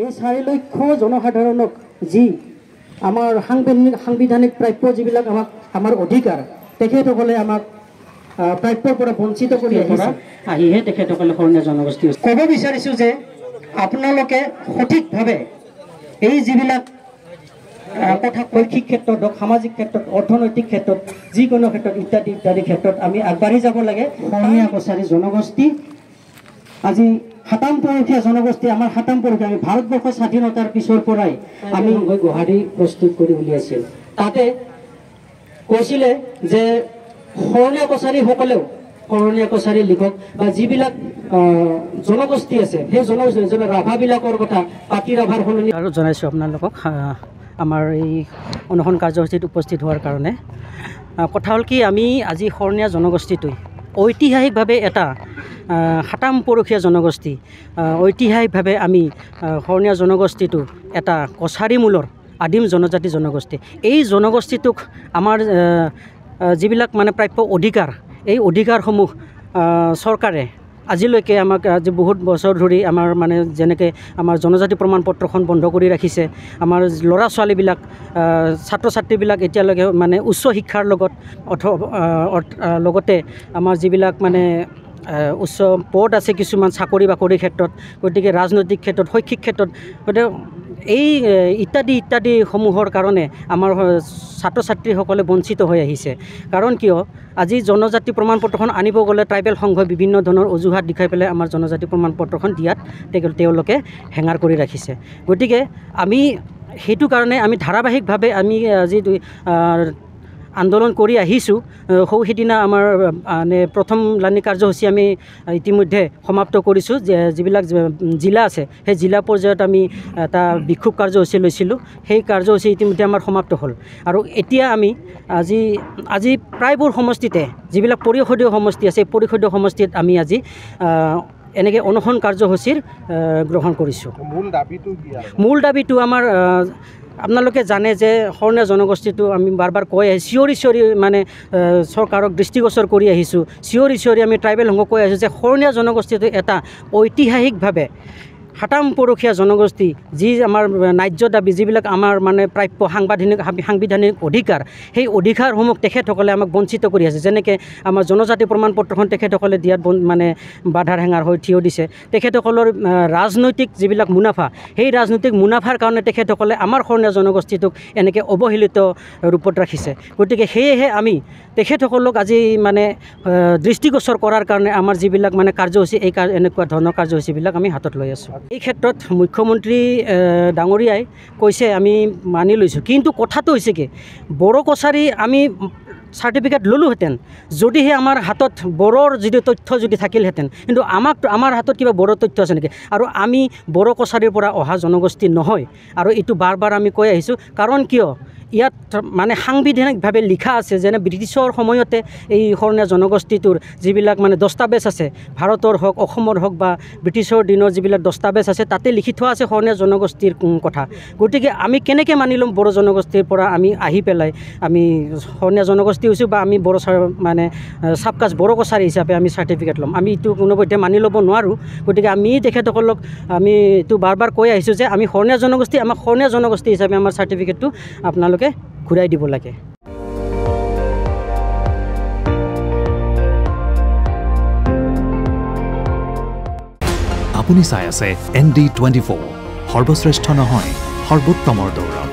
এই 4 লক্ষ জনসাধাৰণক যি আমাৰ সাংবিধানিক প্ৰাপ্য যিবিলাক আমাৰ অধিকাৰ তেখেতসকলে আমাক প্ৰাপ্যৰ পৰা বঞ্চিত কৰি আহিহে তেখেতসকলে শৰণীয়া জনগোষ্ঠী ক'ব বিচাৰিছোঁ যে আপোনালোকে সঠিকভাৱে এই যিবিলাক কথা শৈক্ষিক ক্ষেত্ৰত হওক সামাজিক ক্ষেত্ৰত অৰ্থনৈতিক ক্ষেত্ৰত যিকোনো ক্ষেত্ৰত ইত্যাদি ইত্যাদি ক্ষেত্ৰত আমি আগবাঢ়ি যাব লাগে শৰণীয়া কছাৰী জনগোষ্ঠী আজি 7ম পৰখীয়া জনগোষ্ঠী আমাৰ 7ম পৰখীয়া আমি ভাৰতবৰ্ষৰ স্বাধীনতাৰ পিছৰ পৰাই আমি গুৱাহাটী প্ৰস্তুত কৰি উলিয়াইছিল তাতে কৈছিলে যে শৰণীয়া কছাৰীসকলেও শৰণীয়া কছাৰী লিখক বা যিবিলাক জনগোষ্ঠী আছে সেই জনগোষ্ঠী যেনে ৰাভাবিলাকৰ কথা পাতি ৰাভাৰ সলনি আৰু জনাইছোঁ আপোনালোকক আমাৰ এই অনুসৰণ কাৰ্যসূচীত উপস্থিত হোৱাৰ কাৰণে কথা হ'ল কি আমি আজি শৰণীয়া জনগোষ্ঠীটোই ঐতিহাসিকভাৱে এটা 7ম পৰখীয়া জনগোষ্ঠী ঐতিহাসিকভাৱে আমি শৰণীয়া জনগোষ্ঠীটো এটা কছাৰী মূলৰ আদিম জনজাতি জনগোষ্ঠী এই জনগোষ্ঠীটোক আমাৰ যিবিলাক মানে প্ৰাপ্য অধিকাৰ এই অধিকাৰসমূহ চৰকাৰে আজিলৈকে আমাক আজি বহুত বছৰ ধৰি আমাৰ মানে যেনেকৈ আমাৰ জনজাতি প্ৰমাণ পত্ৰখন বন্ধ কৰি ৰাখিছে আমাৰ ল'ৰা ছোৱালীবিলাক ছাত্ৰ ছাত্ৰীবিলাক এতিয়ালৈকে মানে উচ্চ শিক্ষাৰ লগত লগতে আমাৰ যিবিলাক মানে উচ্চ পদ আছে কিছুমান চাকৰি বাকৰিৰ ক্ষেত্ৰত গতিকে ৰাজনৈতিক ক্ষেত্ৰত শৈক্ষিক ক্ষেত্ৰত গতিকে এই ইত্যাদি সমূহৰ কাৰণে আমাৰ ছাত্ৰ ছাত্ৰীসকলে বঞ্চিত হৈ আহিছে কাৰণ কিয় আজি জনজাতি প্ৰমাণ পত্ৰখন আনিব গ'লে ট্ৰাইবেল সংঘই বিভিন্ন ধৰণৰ অজুহাত দেখাই পেলাই আমাৰ জনজাতি প্ৰমাণ পত্ৰখন দিয়াত তেওঁলোকে হেঙাৰ কৰি ৰাখিছে গতিকে আমি সেইটো কাৰণে আমি ধাৰাবাহিকভাৱে আমি আজি আন্দোলন কৰি আহিছোঁ সিদিনা আমাৰ মানে প্ৰথম লানি কাৰ্যসূচী আমি ইতিমধ্যে সমাপ্ত কৰিছোঁ যিবিলাক জিলা আছে সেই জিলা পৰ্যায়ত আমি এটা বিক্ষোভ কাৰ্যসূচী লৈছিলোঁ সেই কাৰ্যসূচী ইতিমধ্যে আমাৰ সমাপ্ত হ'ল আৰু এতিয়া আমি আজি প্ৰায়বোৰ সমষ্টিতে যিবিলাক পৰিষদীয় সমষ্টি আছে পৰিষদীয় সমষ্টিত আমি আজি এনেকৈ অনুসৰণ কাৰ্যসূচীৰ গ্ৰহণ কৰিছোঁ মূল দাবীটো আমাৰ আপোনালোকে জানে যে শৰণীয়া জনগোষ্ঠীটো আমি বাৰ কৈ চিঞৰি মানে চৰকাৰক দৃষ্টিগোচৰ কৰি আহিছোঁ চিঞৰি আমি ট্ৰাইবেল সংঘক কৈ আহিছোঁ যে শৰণীয়া জনগোষ্ঠীটো এটা ঐতিহাসিকভাৱে 7ম পৰখীয়া জনগোষ্ঠী যি আমাৰ ন্যায্য দাবী যিবিলাক আমাৰ মানে প্ৰাপ্য সাংবিধানিক অধিকাৰ সেই অধিকাৰসমূহ তেখেতসকলে আমাক বঞ্চিত কৰি আছে যেনেকৈ আমাৰ জনজাতি প্ৰমাণ পত্ৰখন তেখেতসকলে দিয়াত মানে বাধাৰ হেঙাৰ হৈ থিয় দিছে তেখেতসকলৰ ৰাজনৈতিক যিবিলাক মুনাফা সেই ৰাজনৈতিক মুনাফাৰ কাৰণে তেখেতসকলে আমাৰ শৰণীয়া জনগোষ্ঠীটোক এনেকৈ অৱহেলিত ৰূপত ৰাখিছে গতিকে সেয়েহে আমি তেখেতসকলক আজি মানে দৃষ্টিগোচৰ কৰাৰ কাৰণে আমাৰ যিবিলাক মানে কাৰ্যসূচী এই এনেকুৱা ধৰণৰ কাৰ্যসূচীবিলাক আমি হাতত লৈ আছোঁ এই ক্ষেত্ৰত মুখ্যমন্ত্ৰী ডাঙৰীয়াই কৈছে আমি মানি লৈছোঁ কিন্তু কথাটো হৈছে কি বড়ো কছাৰী আমি চাৰ্টিফিকেট ল'লোহেঁতেন যদিহে আমাৰ হাতত বড়োৰ যিটো তথ্য যদি থাকিলহেঁতেন কিন্তু আমাৰ হাতত কিবা বড়ো তথ্য আছে নেকি আৰু আমি বড়ো কছাৰীৰ পৰা অহা জনগোষ্ঠী নহয় আৰু এইটো বাৰ আমি কৈ আহিছোঁ কাৰণ কিয় ইয়াত মানে সাংবিধানিকভাৱে লিখা আছে যেনে ব্ৰিটিছৰ সময়তে এই শৰণীয়া জনগোষ্ঠীটোৰ যিবিলাক মানে দস্তাবেজ আছে ভাৰতৰ হওক অসমৰ হওক বা ব্ৰিটিছৰ দিনৰ যিবিলাক দস্তাবেজ আছে তাতে লিখি থোৱা আছে শৰণীয়া জনগোষ্ঠীৰ কথা গতিকে আমি কেনেকৈ মানি ল'ম বড়ো জনগোষ্ঠীৰ পৰা আমি আহি পেলাই আমি শৰণীয়া জনগোষ্ঠী হৈছোঁ বা আমি বড়ো মানে চাবকাষ্ট বড়ো কছাৰী হিচাপে আমি চাৰ্টিফিকেট ল'ম আমি এইটো কোনোপধ্যে মানি ল'ব নোৱাৰোঁ গতিকে আমি তেখেতসকলক আমি এইটো বাৰ কৈ আহিছোঁ যে আমি শৰণীয়া জনগোষ্ঠী আমাক শৰণীয়া জনগোষ্ঠী হিচাপে আমাৰ চাৰ্টিফিকেটটো আপোনালোকে ঘূৰাই দিব লাগে আপুনি চাই আছে ND24 সৰ্বশ্ৰেষ্ঠ নহয় সৰ্বোত্তমৰ দৌৰ